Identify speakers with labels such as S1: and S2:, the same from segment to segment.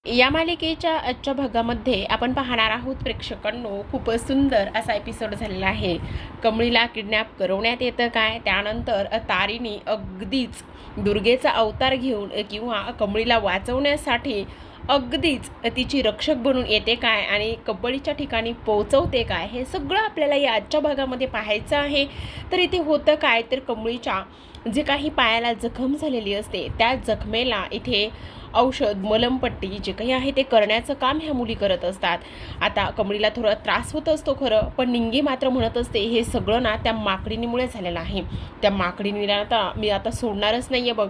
S1: या मालिकेच्या आजच्या भागामध्ये आपण पाहणार आहोत प्रेक्षकांनो, खूपच सुंदर असा एपिसोड झालेला आहे। कमळीला किडनॅप करवण्यात येतं काय, त्यानंतर तारिणी अगदीच दुर्गेचा अवतार घेऊन किंवा कमळीला वाचवण्यासाठी अगदीच तिची रक्षक बनून येते काय आणि कबड्डीच्या ठिकाणी पोहोचवते काय, हे सगळं आपल्याला या आजच्या भागामध्ये पाहायचं आहे। तर इथे होतं काय, तर कमळीच्या जे काही पायाला जखम झालेली असते त्या जखमेला इथे औषध, मलमपट्टी जे काही आहे ते करण्याचं काम ह्या मुली करत असतात। आता कमळीला थोडा त्रास होत असतो खरं, पण निंगी मात्र म्हणत असते हे सगळं ना त्या माकडीनीमुळे झालेलं आहे, त्या माकडीनीला आता मी आता सोडणारच नाही आहे बघ।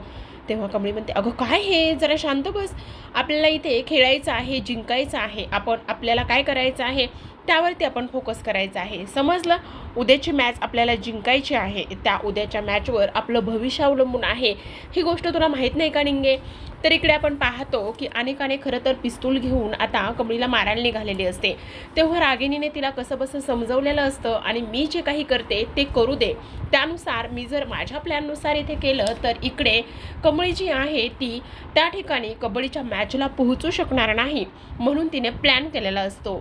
S1: तेव्हा कमळी म्हणते, अगं काय हे, जरा शांत बस, आपल्याला इथे खेळायचं आहे, जिंकायचं आहे, आपल्याला काय करायचं आहे त्यावरती आपण फोकस करायचा आहे, समजलं। उद्याची मॅच आपल्याला जिंकायची आहे, त्या उद्याच्या मॅचवर आपलं भविष्य अवलंबून आहे, ही गोष्ट तुला माहीत नाही का निंगे। तर इकडे आपण पाहतो की अनेकाने खरं तर पिस्तूल घेऊन आता कमळीला मारायला निघालेली असते। तेव्हा रागिणीने तिला कसं बसं समजवलेलं असतं आणि मी जे काही करते ते करू दे, त्यानुसार मी जर माझ्या प्लॅननुसार इथे केलं तर इकडे कमळी जी आहे ती त्या ठिकाणी कबड्डीच्या मॅचला पोहोचू शकणार नाही, म्हणून तिने प्लॅन केलेला असतो।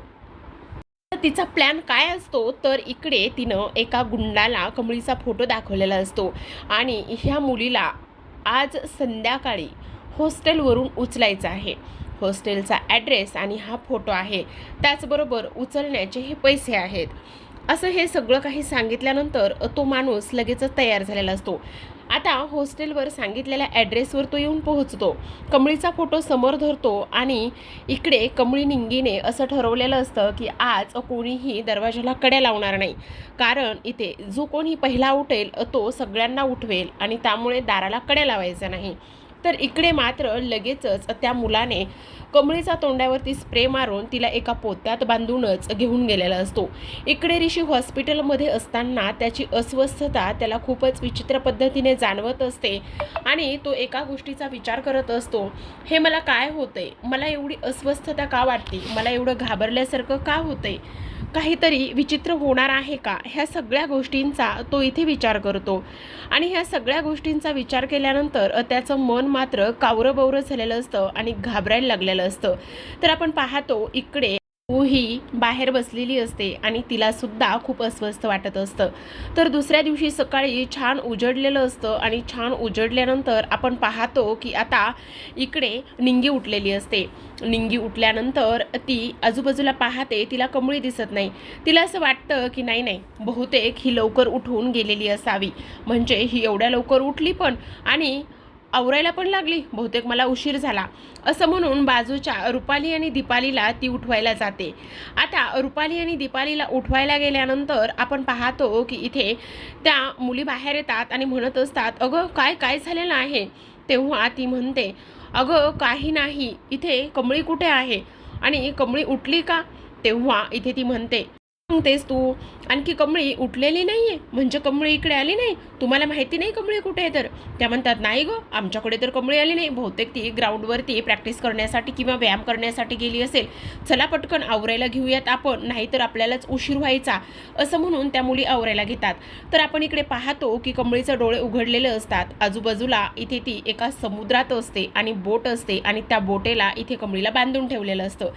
S1: तिचा प्लॅन काय असतो, तर इकडे तिनं एका गुंडाला कमळीचा फोटो दाखवलेला असतो आणि ह्या मुलीला आज संध्याकाळी हॉस्टेलवरून उचलायचं आहे। हॉस्टेलचा ॲड्रेस आणि हा फोटो आहे, त्याचबरोबर उचलण्याचे हे पैसे आहेत, असं हे सगळं काही सांगितल्यानंतर तो माणूस लगेचच तयार झालेला असतो। आता हॉस्टेलवर सांगितलेल्या ॲड्रेसवर तो येऊन पोहोचतो, कमळीचा फोटो समोर धरतो आणि इकडे कमळी निंगीने असं ठरवलेलं असतं की आज कोणीही दरवाजाला कड्या लावणार नाही, कारण इथे जो कोणी पहिला उठेल तो सगळ्यांना उठवेल आणि त्यामुळे दाराला कड्या लावायच्या नाही। तर इकडे मात्र लगेचच त्या मुलाने कमळीचा तोंडावरती स्प्रे मारून तिला एका पोत्यात बांधूनच घेऊन गेलेला असतो। इकडे ऋषी हॉस्पिटलमध्ये असताना त्याची अस्वस्थता त्याला खूपच विचित्र पद्धतीने जाणवत असते आणि तो एका गोष्टीचा विचार करत असतो, हे मला काय होतंय, मला एवढी अस्वस्थता का वाटते, मला एवढं घाबरल्यासारखं का होतंय, काहीतरी विचित्र होणार आहे का, ह्या सगळ्या गोष्टींचा तो इथे विचार करतो। आणि ह्या सगळ्या गोष्टींचा विचार केल्यानंतर त्याचं मन मात्र कावरंबावरं झालेलं असतं आणि घाबरायला लागलेलं असतं। तर आपण पाहतो इकडे ही बाहेर बसलेली असते आणि तिला सुद्धा खूप अस्वस्थ वाटत असतं। तर दुसऱ्या दिवशी सकाळी छान उजडलेलं असतं आणि छान उजडल्यानंतर आपण पाहतो की आता इकडे निंगी उठलेली असते। निंगी उठल्यानंतर ती आजूबाजूला पाहते, तिला कमळी दिसत नाही। तिला असं वाटतं की नाही बहुतेक ही लवकर उठून गेलेली असावी, म्हणजे ही एवढ्या लवकर उठली पण आणि आवरायला पण लागली, बहुतेक मला उशीर झाला, असं म्हणून बाजूच्या रुपाली आणि दीपालीला ती उठवायला जाते। आता रुपाली आणि दीपालीला उठवायला गेल्यानंतर आपण पाहतो की इथे त्या मुली बाहेर येतात आणि म्हणत असतात, अगं काय काय झालेलं आहे। तेव्हा ती म्हणते, अगं काही नाही, इथे कमळी कुठे आहे आणि कमळी उठली का। तेव्हा इथे ती म्हणते, सांगतेस तू, आणखी कमळी उठलेली नाहीये, म्हणजे कमळी इकडे आली नाही, तुम्हाला माहिती नाही कमळी कुठे आहे। तर त्या म्हणतात, नाही गं, आमच्याकडे तर कमळी आली नाही, बहुतेक ती ग्राउंडवरती प्रॅक्टिस करण्यासाठी किंवा व्यायाम करण्यासाठी गेली असेल, चला पटकन आवरायला घेऊयात आपण, नाहीतर आपल्यालाच उशीर व्हायचा, असं म्हणून त्या मुली आवरायला घेतात। तर आपण इकडे पाहतो की कमळीचे डोळे उघडलेले असतात, आजूबाजूला इथे ती एका समुद्रात असते आणि बोट असते आणि त्या बोटेला इथे कमळीला बांधून ठेवलेलं असतं।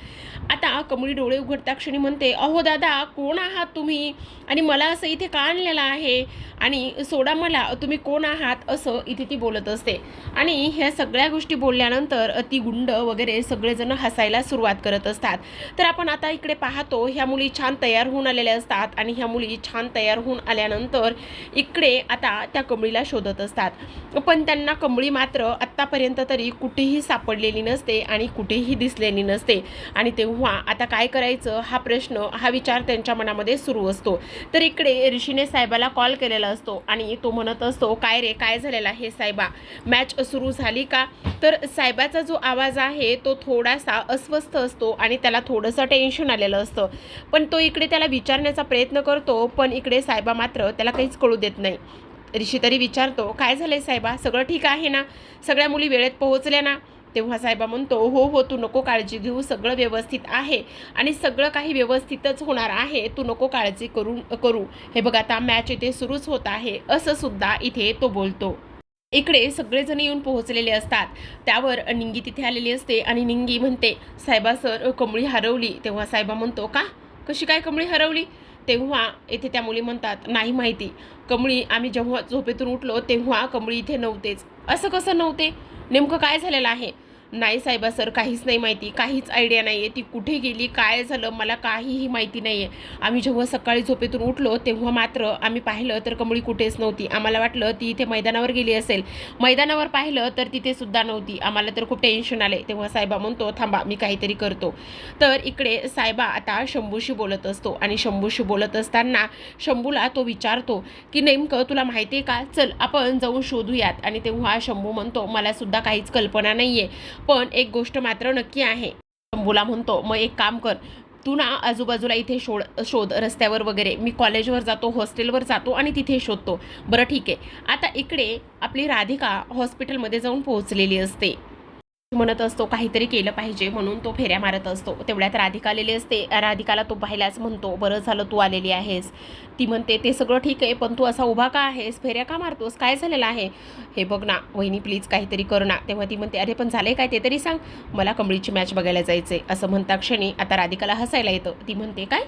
S1: आता कमळी डोळे उघडता क्षणी म्हणते, अहो दादा, कोण आहात तुम्ही आणि मला असं इथे का आणलेलं आहे आणि सोडा मला, तुम्ही कोण आहात, असं इथे ती बोलत असते। आणि ह्या सगळ्या गोष्टी बोलल्यानंतर ती गुंड वगैरे सगळेजण हसायला सुरुवात करत असतात। तर आपण आता इकडे पाहतो ह्या मुली छान तयार होऊन आलेल्या असतात आणि ह्या मुली छान तयार होऊन आल्यानंतर इकडे आता त्या कमळीला शोधत असतात, पण त्यांना कमळी मात्र आत्तापर्यंत तरी कुठेही सापडलेली नसते आणि कुठेही दिसलेली नसते। आणि तेव्हा आता काय करायचं हा प्रश्न, हा विचार त्यांच्या मनामध्ये सुरू असतो। तर इकडे ऋषीने साहेबाला कॉल केलेला असतो आणि तो म्हणत असतो, काय रे, काय झालेला आहे साहेबा, मॅच सुरू झाली का। तर साहेबाचा जो आवाज आहे तो थोडासा अस्वस्थ असतो आणि त्याला थोडंसं टेन्शन आलेलं असतं, पण तो इकडे त्याला विचारण्याचा प्रयत्न करतो, पण इकडे साहेबा मात्र त्याला काहीच कळू देत नाही। ऋषी तरी विचारतो, काय झालंय साहेबा, सगळं ठीक आहे ना, सगळ्या मुली वेळेत पोहोचल्या ना। तेव्हा साहेबा म्हणतो, हो हो, तू नको काळजी घेऊ, सगळं व्यवस्थित आहे आणि सगळं काही व्यवस्थितच होणार आहे, तू नको काळजी करू, हे बघ आता मॅच इथे सुरूच होत आहे, असं सुद्धा इथे तो बोलतो। इकडे सगळेजण येऊन पोहोचलेले असतात. त्यावर निंगी तिथे आलेली असते आणि निंगी म्हणते, "साहेबा सर, कमळी हरवली." तेव्हा साहेबा म्हणतो, "का? कशी काय कमळी हरवली?" तेव्हा इथे त्या मुली म्हणतात, "नाही माहिती. कमळी आम्ही जेव्हा झोपेतून उठलो तेव्हा कमळी इथे नव्हतेच." "असं कसं नव्हते? नेमकं काय झालेलं आहे?" "नाही साहेबा सर, काहीच नाही माहिती. काहीच आयडिया नाही आहे. ती कुठे गेली, काय झालं मला काहीही माहिती नाही आहे. आम्ही जेव्हा सकाळी झोपेतून उठलो तेव्हा मात्र आम्ही पाहिलं तर कमळी कुठेच नव्हती. आम्हाला वाटलं ती इथे मैदानावर गेली असेल. मैदानावर पाहिलं तर तिथे सुद्धा नव्हती. आम्हाला तर खूप टेन्शन आले." तेव्हा साहेबा म्हणतो, "थांबा, मी काहीतरी करतो." तर इकडे साहेबा आता शंभूशी बोलत असतो आणि शंभूशी बोलत असताना शंभूला तो विचारतो की नेमकं तुला माहिती आहे का? चल आपण जाऊन शोधूयात. आणि तेव्हा शंभू म्हणतो, "मला सुद्धा काहीच कल्पना नाही आहे. पण एक गोष्ट मात्र नक्की आहे." शंभूला म्हणतो, "मग एक काम कर, तू ना आजूबाजूला इथे शोध रस्त्यावर वगैरे. मी कॉलेजवर जातो, हॉस्टेलवर जातो आणि तिथे शोधतो." "बरं ठीक आहे." आता इकडे आपली राधिका हॉस्पिटलमध्ये जाऊन पोहोचलेली असते. म्हणत असतो काहीतरी केलं पाहिजे म्हणून तो फेऱ्या मारत असतो. तेवढ्यात राधिका आलेली असते. राधिकाला तो पाहिलाच म्हणतो, "बरं झालं तू आलेली आहेस." ती म्हणते, "ते सगळं ठीक आहे, पण तू असा उभा का आहेस? फेऱ्या का मारतोस? काय झालेलं आहे? हे बघ ना वहिनी, प्लीज काहीतरी कर ना." तेव्हा ती म्हणते, "अरे पण झालंय काय ते तरी सांग. मला कमळीची मॅच बघायला जायचंय." असं म्हणता क्षणी आता राधिकाला हसायला येतं. ती म्हणते, "काय?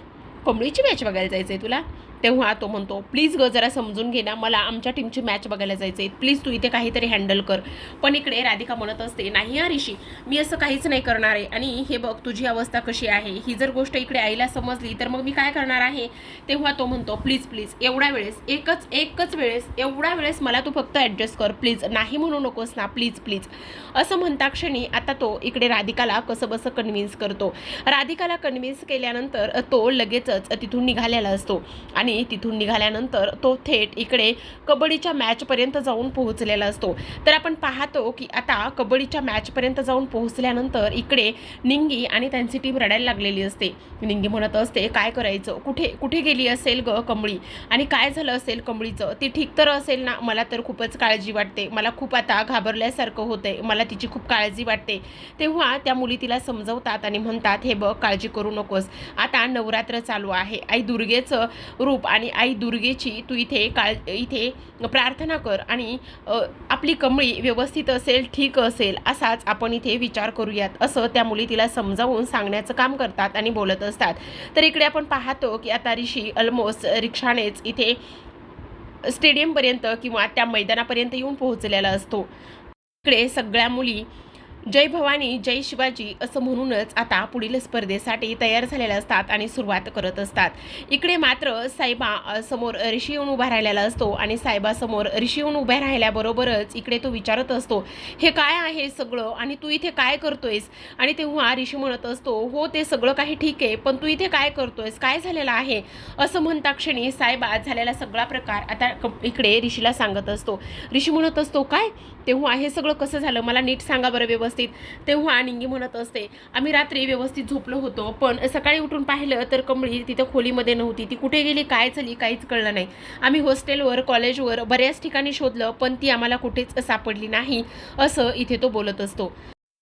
S1: कमळीची मॅच बघायला जायचंय तुला?" तेव्हा तो म्हणतो, "प्लीज गं जरा समजून घे ना, मला आमच्या टीमची मॅच बघायला जायचं आहे. प्लीज तू इथे काहीतरी हँडल कर." पण इकडे राधिका म्हणत असते, "नाही हा ऋषी, मी असं काहीच नाही करणार आहे. आणि हे बघ तुझी अवस्था कशी आहे. ही जर गोष्ट इकडे आईला समजली तर मग मी काय करणार आहे?" तेव्हा तो म्हणतो, "प्लीज प्लीज एवढ्या वेळेस एकच वेळेस एवढ्या वेळेस मला तू फक्त ॲडजस्ट कर प्लीज. नाही म्हणू नकोस ना प्लीज प्लीज." असं म्हणता क्षणी आता तो इकडे राधिकाला कसं बसं कन्व्हिन्स करतो. राधिकाला कन्व्हिन्स केल्यानंतर तो लगेचच तिथून निघालेला असतो आणि तिथून निघाल्यानंतर तो थेट इकडे कबड्डीच्या मॅचपर्यंत जाऊन पोहोचलेला असतो. तर आपण पाहतो की आता कबड्डीच्या मॅचपर्यंत जाऊन पोहोचल्यानंतर इकडे निंगी आणि त्यांची टीम रडायला लागलेली असते. निंगी म्हणत असते, "काय करायचं? कुठे कुठे गेली असेल गं कमळी? आणि काय झालं असेल कमळीचं? ती ठीक तर असेल ना? मला तर खूपच काळजी वाटते. मला खूप आता घाबरल्यासारखं होतंय. मला तिची खूप काळजी वाटते." तेव्हा त्या मुली तिला समजवतात आणि म्हणतात, "हे बघ काळजी करू नकोस. आता नवरात्र चालू आहे. आई दुर्गेचं रूप आणि आई दुर्गेची तू इथे प्रार्थना कर आणि आपली कमळी व्यवस्थित असेल, ठीक असेल असाच आपण इथे विचार करूयात." असं त्या मुली तिला समजावून सांगण्याचं काम करतात आणि बोलत असतात. तर इकडे आपण पाहतो की आता ऋषी ऑलमोस्ट रिक्षानेच इथे स्टेडियमपर्यंत किंवा त्या मैदानापर्यंत येऊन पोहोचलेला असतो. इकडे सगळ्या मुली जय भवानी जय शिवाजी असं म्हणूनच आता पुढील स्पर्धेसाठी तयार झालेल्या असतात आणि सुरुवात करत असतात. इकडे मात्र साईबा समोर ऋषी येऊन उभा राहिलेला असतो आणि साईबासमोर ऋषी येऊन उभ्या राहिल्याबरोबरच इकडे तो विचारत असतो, "हे काय आहे सगळं आणि तू इथे काय करतोयस?" आणि तेव्हा ऋषी म्हणत असतो, "हो ते सगळं काही ठीक आहे, पण तू इथे काय करतोयस? काय झालेलं आहे?" असं म्हणता क्षणी साईबा झालेला सगळा प्रकार आता इकडे ऋषीला सांगत असतो. ऋषी म्हणत असतो, "काय? तेव्हा हे सगळं कसं झालं? मला नीट सांगा बरं व्यवस्थित." तेव्हा निंगी म्हणत असते, "आम्ही रात्री व्यवस्थित झोपलो होतो, पण सकाळी उठून पाहिलं तर कमळी तिथं खोलीमध्ये नव्हती. ती कुठे गेली, काय झाली काहीच कळलं नाही. आम्ही हॉस्टेलवर, कॉलेजवर बऱ्याच ठिकाणी शोधलं, पण ती आम्हाला कुठेच सापडली नाही." असं इथे तो बोलत असतो.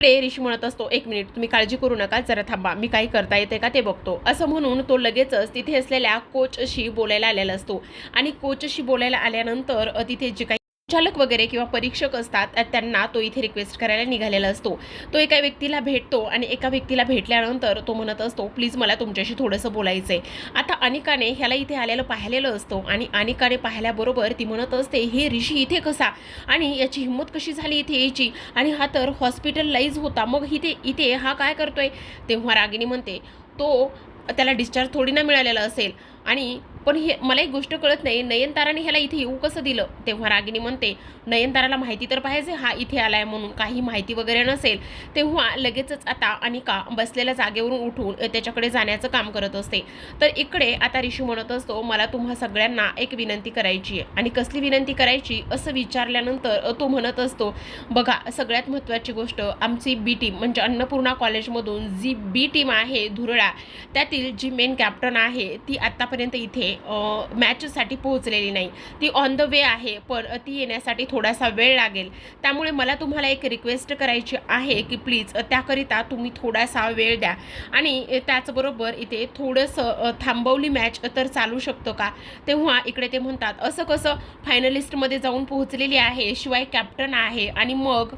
S1: इकडे ऋषी म्हणत असतो, "एक मिनिट, तुम्ही काळजी करू नका, जरा थांबा, मी काही करता येते का ते बघतो." असं म्हणून तो लगेचच तिथे असलेल्या कोचशी बोलायला आलेला असतो आणि कोचशी बोलायला आल्यानंतर तिथे जे काही चालक वगैरे किंवा परीक्षक असतात त्यांना तो इथे रिक्वेस्ट करायला निघालेला असतो. तो एका व्यक्तीला भेटतो आणि एका व्यक्तीला भेटल्यानंतर तो म्हणत असतो, "प्लीज मला तुमच्याशी थोडंसं बोलायचं आहे." आता अनिकाने ह्याला इथे आलेलं पाहिलेलं असतो आणि अनिकाने पाहिल्याबरोबर ती म्हणत असते, "हे ऋषी इथे कसा? आणि याची हिंमत कशी झाली इथे यायची? आणि हा तर हॉस्पिटलाइज होता, मग इथे हा काय करतोय?" तेव्हा रागिनी म्हणते, "तो त्याला डिस्चार्ज थोडी ना मिळालेला असेल. आणि पण हे मला एक गोष्ट कळत नाही, नयनताराने ह्याला इथे येऊ कसं दिलं?" तेव्हा रागिनी म्हणते, "नयनताराला माहिती तर पाहिजे हा इथे आलाय म्हणून. काही माहिती वगैरे नसेल." तेव्हा लगेचच आता अनिका बसलेल्या जागेवरून उठून त्याच्याकडे जाण्याचं काम करत असते. तर इकडे आता ऋषी म्हणत असतो, "मला तुम्हा सगळ्यांना एक विनंती करायची आहे." आणि कसली विनंती करायची असं विचारल्यानंतर तो म्हणत असतो, "बघा सगळ्यात महत्त्वाची गोष्ट, आमची बी टीम म्हणजे अन्नपूर्णा कॉलेजमधून जी बी टीम आहे धुरळा, त्यातील जी मेन कॅप्टन आहे ती आत्तापर्यंत इथे मॅचसाठी पोहोचलेली नाही. ती ऑन द वे आहे, पण ती येण्यासाठी थोडासा वेळ लागेल. त्यामुळे मला तुम्हाला एक रिक्वेस्ट करायची आहे की प्लीज त्याकरिता तुम्ही थोडासा वेळ द्या. आणि त्याचबरोबर इथे थोडंसं थांबवली मॅच तर चालू शकतो का? तेव्हा इकडे ते म्हणतात, असं कसं, फायनलिस्टमध्ये जाऊन पोहोचलेली आहे, शिवाय कॅप्टन आहे, आणि मग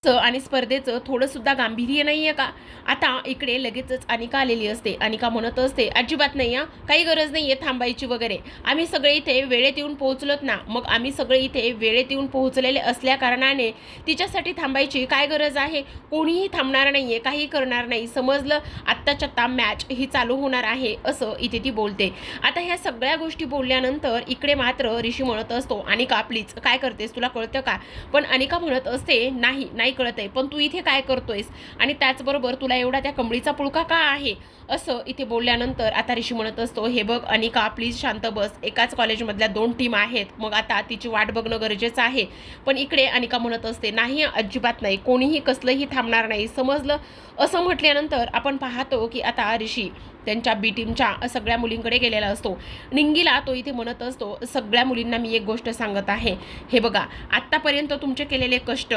S1: आणि स्पर्धेचं थोडंसुद्धा गांभीर्य नाही आहे का? आता इकडे लगेचच अनिका आलेली असते. अनिका म्हणत असते, अजिबात नाही हां, काही गरज नाही आहे थांबायची वगैरे. आम्ही सगळे इथे वेळेत येऊन पोहोचलोत ना. मग आम्ही सगळे इथे वेळेत येऊन पोहोचलेले असल्या कारणाने तिच्यासाठी थांबायची काय गरज आहे? कोणीही थांबणार नाही आहे, काही करणार नाही, समजलं? आत्ताच्या आत्ता मॅच ही चालू होणार आहे, असं इथे ती बोलते. आता ह्या सगळ्या गोष्टी बोलल्यानंतर इकडे मात्र ऋषी म्हणत असतो, अनिका प्लीज काय करतेस, तुला कळतं का? पण अनिका म्हणत असते, नाही कळत आहे, पण तू इथे काय करतोयस, आणि त्याचबरोबर तुला एवढा त्या कमळीचा पुळका का आहे, असं इथे बोलल्यानंतर आता ऋषी म्हणत असतो, हे बघ अनिका प्लीज शांत बस. एकाच कॉलेजमधल्या 2 टीम आहेत, मग आता तिची वाट बघणं गरजेचं आहे. पण इकडे अनिका म्हणत असते, नाही अजिबात नाही, कोणीही कसलंही थांबणार नाही, समजलं? असं म्हटल्यानंतर आपण पाहतो की आता ऋषी त्यांच्या बी टीमच्या सगळ्या मुलींकडे गेलेला असतो. निंगीला तो इथे म्हणत असतो, सगळ्या मुलींना मी एक गोष्ट सांगत आहे, हे बघा आत्तापर्यंत तुमचे केलेले कष्ट,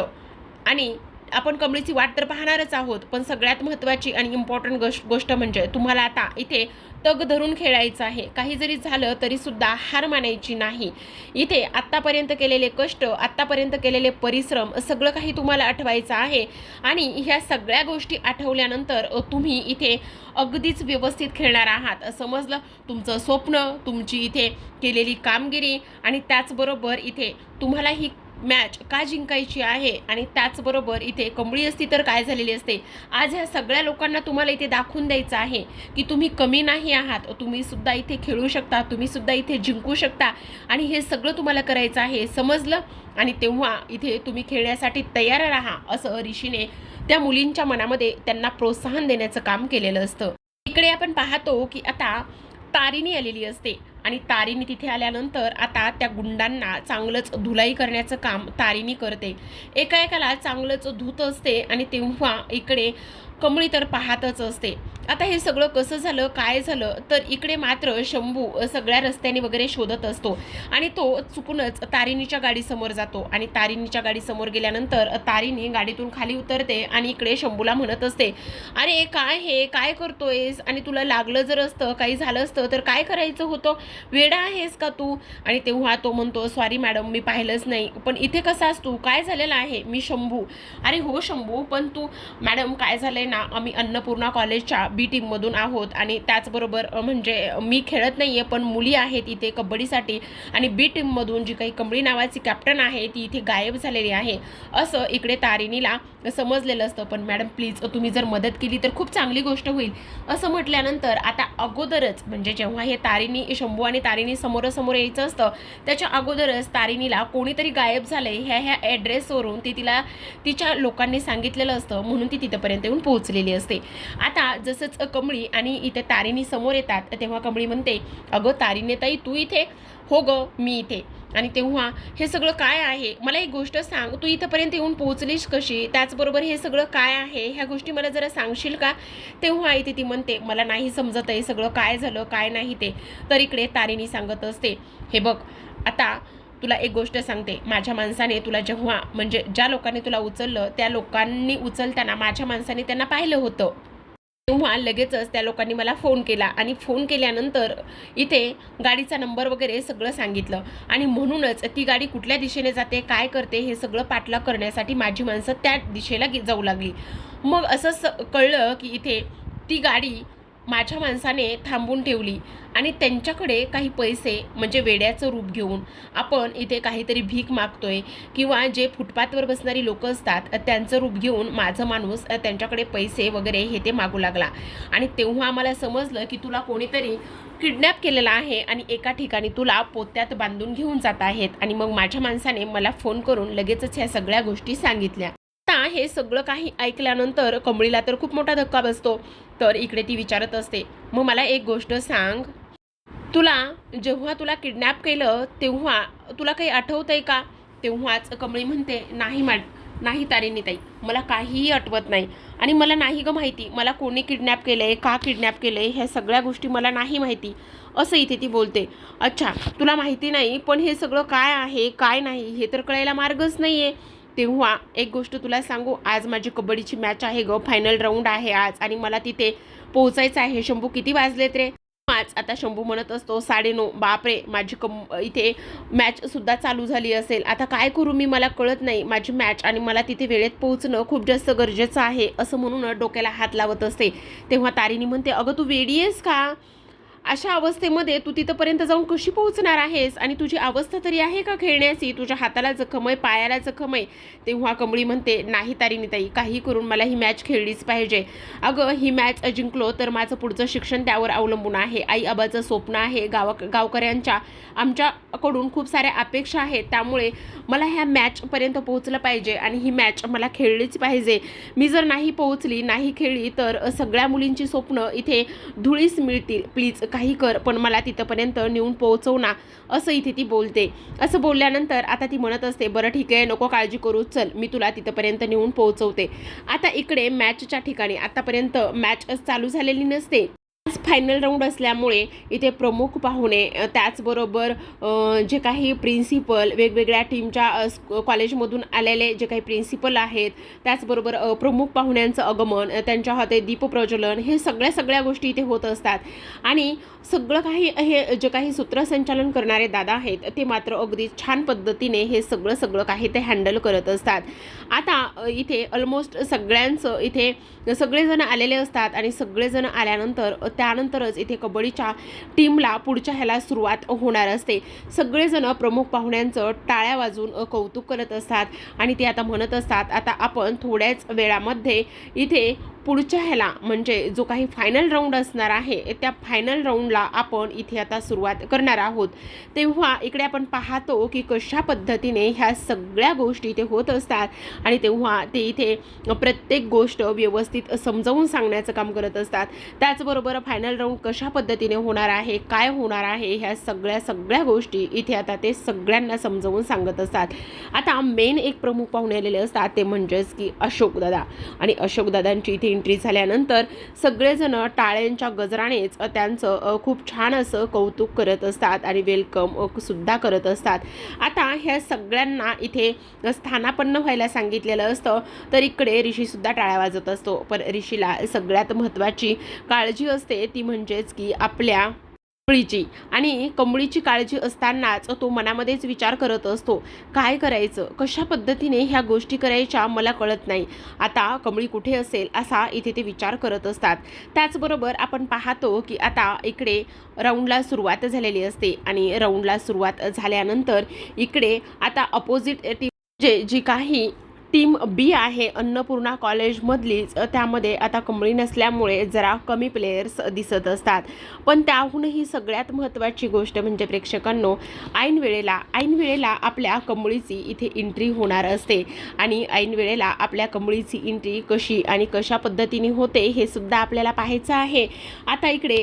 S1: आणि आपण कमळीची वाट तर पाहणारच आहोत, पण सगळ्यात महत्त्वाची आणि इम्पॉर्टंट गोष्ट म्हणजे तुम्हाला आता इथे तग धरून खेळायचं आहे. काही जरी झालं तरीसुद्धा हार मानायची नाही. इथे आत्तापर्यंत केलेले कष्ट, आत्तापर्यंत केलेले परिश्रम सगळं काही तुम्हाला आठवायचं आहे. आणि ह्या सगळ्या गोष्टी आठवल्यानंतर तुम्ही इथे अगदीच व्यवस्थित खेळणार आहात, समजलं? तुमचं स्वप्न, तुमची इथे केलेली कामगिरी, आणि त्याचबरोबर इथे तुम्हाला ही मॅच का जिंकायची आहे, आणि त्याचबरोबर इथे कमळी असती तर काय झालेली असते. आज ह्या सगळ्या लोकांना तुम्हाला इथे दाखवून द्यायचं आहे की तुम्ही कमी नाही आहात, तुम्ही सुद्धा इथे खेळू शकता, तुम्ही सुद्धा इथे जिंकू शकता, आणि हे सगळं तुम्हाला करायचं आहे, समजलं? आणि तेव्हा इथे तुम्ही खेळण्यासाठी तयार राहा, असं ऋषीने त्या मुलींच्या मनामध्ये त्यांना प्रोत्साहन देण्याचं काम केलेलं असतं. इकडे आपण पाहतो की आता तारिणी आलेली असते, आणि तारिणी तिथे आल्यानंतर आता त्या गुंडांना चांगलंच धुलाई करण्याचं काम तारिणी करते. एकाला चांगलंच धूत असते, आणि तेव्हा इकडे कमळी तर पाहतच असते. आता हे सगळं कसं झालं, काय झालं, तर इकडे मात्र शंभू सगळ्या रस्त्याने वगैरे शोधत असतो, आणि तो चुकूनच तारिणीच्या गाडीसमोर जातो. आणि तारिणीच्या गाडीसमोर गेल्यानंतर तारिणी गाडीतून खाली उतरते, आणि इकडे शंभूला म्हणत असते, अरे काय हे काय करतोयस, आणि तुला लागलं जर असतं, काही झालं असतं तर काय करायचं होतं, वेडा आहेस का तू? आणि तेव्हा तो म्हणतो, सॉरी मॅडम, मी पाहिलंच नाही, पण इथे कसास तू, काय झालेलं आहे? मी शंभू. अरे हो शंभू, पण तू मॅडम काय झालंय ना, आम्ही अन्नपूर्णा कॉलेजच्या बी टीममधून आहोत, आणि त्याचबरोबर म्हणजे मी खेळत नाही आहे, पण मुली आहेत इथे कबड्डीसाठी, आणि बी टीममधून जी काही कमळी नावाची कॅप्टन आहे ती इथे गायब झालेली आहे, असं इकडे तारिणीला समजलेलं असतं. पण मॅडम प्लीज तुम्ही जर मदत केली तर खूप चांगली गोष्ट होईल, असं म्हटल्यानंतर आता अगोदरच म्हणजे जेव्हा हे तारिणी, शंभू आणि तारिणी समोरासमोर यायचं असतं त्याच्या अगोदरच तारिणीला कोणीतरी गायब झालंय ह्या ॲड्रेसवरून ती तिला तिच्या लोकांनी सांगितलेलं असतं, म्हणून ती तिथपर्यंत येऊन पोहोचलेली असते. आता जसंच कमळी आणि इथे तारिणी समोर येतात तेव्हा कमळी म्हणते, अगं तारिणी ताई तू इथे? हो गं मी इथे. आणि तेव्हा हे सगळं काय आहे, मला एक गोष्ट सांग, तू इथंपर्यंत येऊन पोहोचलीस कशी, त्याचबरोबर हे सगळं काय आहे, ह्या गोष्टी मला जरा सांगशील का? तेव्हा इथे ती म्हणते, मला नाही समजत आहे सगळं काय झालं काय नाही ते. तर इकडे तारिणी सांगत असते, हे बघ आता तुला एक गोष्ट सांगते, माझ्या माणसाने तुला जेव्हा म्हणजे ज्या लोकांनी तुला उचललं त्या लोकांनी उचलताना माझ्या माणसाने त्यांना पाहिलं होतं, तेव्हा लगेचच त्या लोकांनी मला फोन केला, आणि फोन केल्यानंतर इथे गाडीचा नंबर वगैरे सगळं सांगितलं, आणि म्हणूनच ती गाडी कुठल्या दिशेने जाते काय करते हे सगळं पाठलाग करण्यासाठी माझी माणसं त्या दिशेला जाऊ लागली. मग असं कळलं की इथे ती गाडी माझ्या माणसाने थांबून ठेवली, आणि त्यांच्याकडे काही पैसे म्हणजे वेड्याचं रूप घेऊन आपण इथे काहीतरी भीक मागतोय, किंवा जे फुटपाथवर बसणारी लोकं असतात त्यांचं रूप घेऊन माझं माणूस त्यांच्याकडे पैसे वगैरे हे ते मागू लागला. आणि तेव्हा आम्हाला समजलं की तुला कोणीतरी किडनॅप केलेला आहे, आणि एका ठिकाणी तुला पोत्यात बांधून घेऊन जात आहेत. आणि मग माझ्या माणसाने मला फोन करून लगेचच ह्या सगळ्या गोष्टी सांगितल्या. आता हे सगळं काही ऐकल्यानंतर कमळीला तर खूप मोठा धक्का बसतो. तर इकडे ती विचारत असते, मग मला एक गोष्ट सांग, जेव्हा तुला किडनॅप केलं तेव्हा तुला काही आठवतंय का? तेव्हाच कमळी म्हणते, नाही तारिणी ताई, मला काहीही आठवत नाही, आणि मला नाही गं माहिती मला कोणी किडनॅप केलंय, का किडनॅप केलंय, ह्या सगळ्या गोष्टी मला नाही माहिती, असं इथे ती बोलते. अच्छा, तुला माहिती नाही, पण हे सगळं काय आहे काय नाही हे तर कळायला मार्गच नाही आहे. तेव्हा एक गोष्ट तुला सांगू, आज माझी कबड्डीची मॅच आहे गं, फायनल राऊंड आहे आज आणि मला तिथे पोहोचायचं आहे. शंभू किती वाजलेत रे? आता शंभू म्हणत असतो 9:30. बापरे, माझी इथे मॅचसुद्धा चालू झाली असेल. आता काय करू मी, मला कळत नाही. माझी मॅच आणि मला तिथे वेळेत पोहोचणं खूप जास्त गरजेचं आहे असं म्हणून डोक्याला हात लावत असते. तेव्हा तारिणी म्हणते, अगं तू वेडी आहेस का? अशा अवस्थेमध्ये तू तिथंपर्यंत जाऊन कशी पोहोचणार आहेस? आणि तुझी अवस्था तरी आहे का खेळण्याची? तुझ्या हाताला जखम आहे, पायाला जखम आहे. तेव्हा कमळी म्हणते, नाही तारिणीताई, काही करून मला ही मॅच खेळलीच पाहिजे. अगं ही मॅच जिंकलो तर माझं पुढचं शिक्षण त्यावर अवलंबून आहे. आई आबाचं स्वप्न आहे. गावकऱ्यांच्या आमच्याकडून खूप साऱ्या अपेक्षा आहेत. त्यामुळे मला ह्या मॅचपर्यंत पोहोचलं पाहिजे आणि ही मॅच मला खेळलीच पाहिजे. मी जर नाही पोहोचली, नाही खेळली तर सगळ्या मुलींची स्वप्न इथे धुळीस मिळतील. प्लीज काही कर, पण मला तिथंपर्यंत नेऊन पोहोचव ना, असं इथे ती बोलते. असं बोलल्यानंतर आता ती म्हणत असते, बरं ठीक आहे, नको काळजी करू, चल मी तुला तिथंपर्यंत नेऊन पोहोचवते. आता इकडे मॅचच्या ठिकाणी आतापर्यंत मॅच चालू झालेली नसते. फायनल राऊंड असल्यामुळे इथे प्रमुख पाहुणे, त्याचबरोबर जे काही प्रिन्सिपल, वेगवेगळ्या टीमच्या कॉलेजमधून आलेले जे काही प्रिन्सिपल आहेत, त्याचबरोबर प्रमुख पाहुण्यांचं आगमन, त्यांच्या हाते दीपप्रज्वलन, हे सगळ्या गोष्टी इथे होत असतात. आणि सगळं काही हे जे काही सूत्रसंचालन करणारे दादा आहेत ते मात्र अगदी छान पद्धतीने हे सगळं काही ते हँडल करत असतात. आता इथे ऑलमोस्ट सगळ्यांचं इथे सगळेजण आलेले असतात आणि सगळेजण आल्यानंतर त्यानंतरच इथे कबड्डीच्या टीमला पुढच्या ह्याला सुरुवात होणार असते. सगळेजण प्रमुख पाहुण्यांचं टाळ्या वाजवून कौतुक करत असतात आणि ते आता म्हणत असतात, आता आपण थोड्याच वेळामध्ये इथे पुढच्या ह्याला म्हणजे जो काही फायनल राऊंड असणार आहे त्या फायनल राऊंडला आपण इथे आता सुरुवात करणार आहोत. तेव्हा इकडे आपण पाहतो की कशा पद्धतीने ह्या सगळ्या गोष्टी इथे होत असतात आणि तेव्हा ते इथे प्रत्येक गोष्ट व्यवस्थित समजावून सांगण्याचं काम करत असतात. त्याचबरोबर फायनल राऊंड कशा पद्धतीने होणार आहे, काय होणार आहे, ह्या सगळ्या गोष्टी इथे आता ते सगळ्यांना समजावून सांगत असतात. आता मेन एक प्रमुख पाहुणे आलेले असतात ते म्हणजेच की अशोक दादा. आणि अशोक दादांची इथे एंट्री झाल्यानंतर सगळेजण टाळ्यांच्या गजरानेच त्यांचं खूप छान असं कौतुक करत असतात आणि वेलकम सुद्धा करत असतात. आता ह्या सगळ्यांना इथे स्थानापन्न व्हायला सांगितलेलं असतं, तर इकडे ऋषीसुद्धा टाळ्या वाजत असतो. पण ऋषीला सगळ्यात महत्त्वाची काळजी असते ती म्हणजेच की आपल्या कमळीची. आणि कमळीची काळजी असतानाच तो मनामध्येच विचार करत असतो, काय करायचं, कशा पद्धतीने ह्या गोष्टी करायच्या मला कळत नाही, आता कमळी कुठे असेल असा इथे ते विचार करत असतात. त्याचबरोबर आपण पाहतो की आता इकडे राऊंडला सुरुवात झालेली असते आणि राऊंडला सुरुवात झाल्यानंतर इकडे आता अपोजिट टीम जी काही टीम बी आहे अन्नपूर्णा कॉलेजमधलीच, त्यामध्ये आता कमळी नसल्यामुळे जरा कमी प्लेयर्स दिसत असतात. पण त्याहूनही सगळ्यात महत्त्वाची गोष्ट म्हणजे प्रेक्षकांनो, ऐन वेळेला आपल्या कमळीची इथे एंट्री होणार असते आणि ऐन वेळेला आपल्या कमळीची एंट्री कशी आणि कशा पद्धतीने होते हे सुद्धा आपल्याला पाहायचं आहे. आता इकडे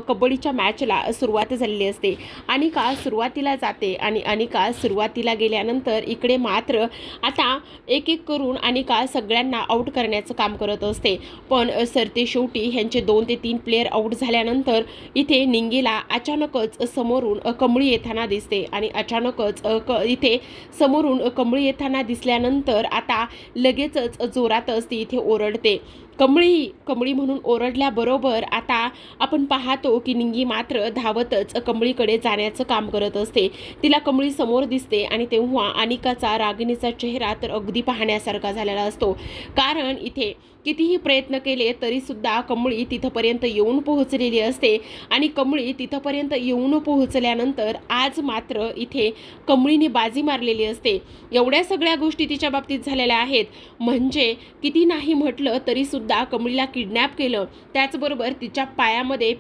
S1: कबड्डीच्या मॅचला सुरुवात झालेली असते. अनिका सुरुवातीला जाते आणि अनिका सुरुवातीला गेल्यानंतर इकडे मात्र आता एक करून अनिका सगळ्यांना आऊट करण्याचं काम करत असते. पण सरते शेवटी ह्यांचे 2 ते 3 प्लेयर आऊट झाल्यानंतर इथे निंगीला अचानकच समोरून कमळी येताना दिसते आणि अचानकच इथे समोरून कमळी येताना दिसल्यानंतर आता लगेचच जोरातच ती इथे ओरडते, कमळी म्हणून ओरडल्याबरोबर आता आपण पाहतो की निंगी मात्र धावतच कमळीकडे जाण्याचं काम करत असते. तिला कमळी समोर दिसते आणि तेव्हा अनिकाचा रागिणीचा चेहरा तर अगदी पाहण्यासारखा झालेला असतो. कारण इथे कितीही प्रयत्न केले तरीसुद्धा कमळी तिथंपर्यंत येऊन पोहोचलेली असते आणि कमळी तिथंपर्यंत येऊन पोहोचल्यानंतर आज मात्र इथे कमळीने बाजी मारलेली असते. एवढ्या सगळ्या गोष्टी तिच्या बाबतीत झालेल्या आहेत. म्हणजे किती नाही म्हटलं तरीसुद्धा कमळीला किडनॅप केलं, त्याचबरोबर तिच्या पायामध्ये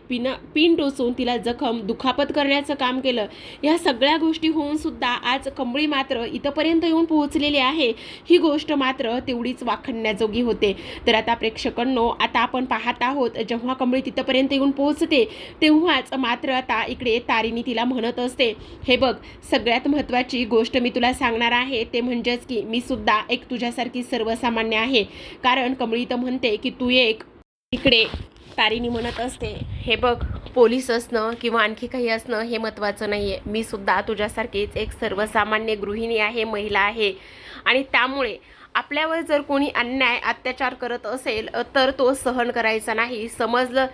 S1: पिन टोचून तिला दुखापत करण्याचं काम केलं. या सगळ्या गोष्टी होऊनसुद्धा आज कमळी मात्र इथंपर्यंत येऊन पोहोचलेली आहे. ही गोष्ट मात्र तेवढीच वाखणण्याजोगी होते. तर आता प्रेक्षकांनो, आता आपण पाहत आहोत जेव्हा कमळी तिथंपर्यंत येऊन पोहोचते तेव्हाच मात्र आता इकडे तारिणी तिला म्हणत असते, हे बघ, सगळ्यात महत्त्वाची गोष्ट मी तुला सांगणार आहे ते म्हणजेच की मी सुद्धा एक तुझ्यासारखी सर्वसामान्य आहे. कारण कमळी तर म्हणते की तू एक, इकडे तारिणी म्हणत असते, हे बघ, पोलीस असणं किंवा आणखी काही असणं हे महत्त्वाचं नाही आहे. मी सुद्धा तुझ्यासारखीच एक सर्वसामान्य गृहिणी आहे, महिला आहे. आणि त्यामुळे आपल्यावर जर कोणी अन्याय अत्याचार करत असेल तर तो सहन करायचा नाही. समजलं,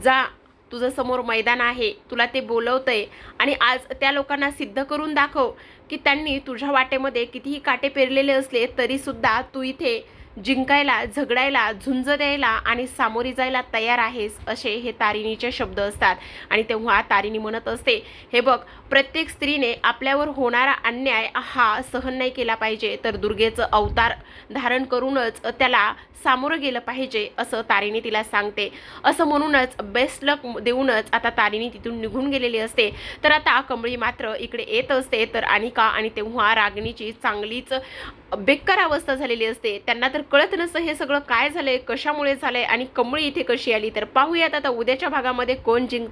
S1: जा, तुझं समोर मैदान आहे, तुला ते बोलवतंय आणि आज त्या लोकांना सिद्ध करून दाखव की त्यांनी तुझ्या वाटेमध्ये कितीही काटे पेरलेले असले तरीसुद्धा तू इथे जिंकायला, झगडायला, झुंज द्यायला आणि सामोरी जायला तयार आहेस, असे हे तारिणीचे शब्द असतात. आणि तेव्हा तारिणी म्हणत असते, हे बघ, प्रत्येक स्त्रीने आपल्यावर होणारा अन्याय हा सहन नाही केला पाहिजे, तर दुर्गेचं अवतार धारण करूनच त्याला सामोरं गेलं पाहिजे, असं तारिणी तिला सांगते. असं म्हणूनच बेस्ट लक देऊनच आता तारिणी तिथून निघून गेलेली असते. तर आता कमळी मात्र इकडे येत असते. तर अनिका आणि तेव्हा रागिणीची चांगलीच बेकार अवस्था झालेली असते. त्यांना तर कळत नसतं हे सगळं काय झालंय, कशामुळे झालंय आणि कमळी इथे कशी आली. तर पाहूयात आता उद्याच्या भागामध्ये कोण जिंकतं.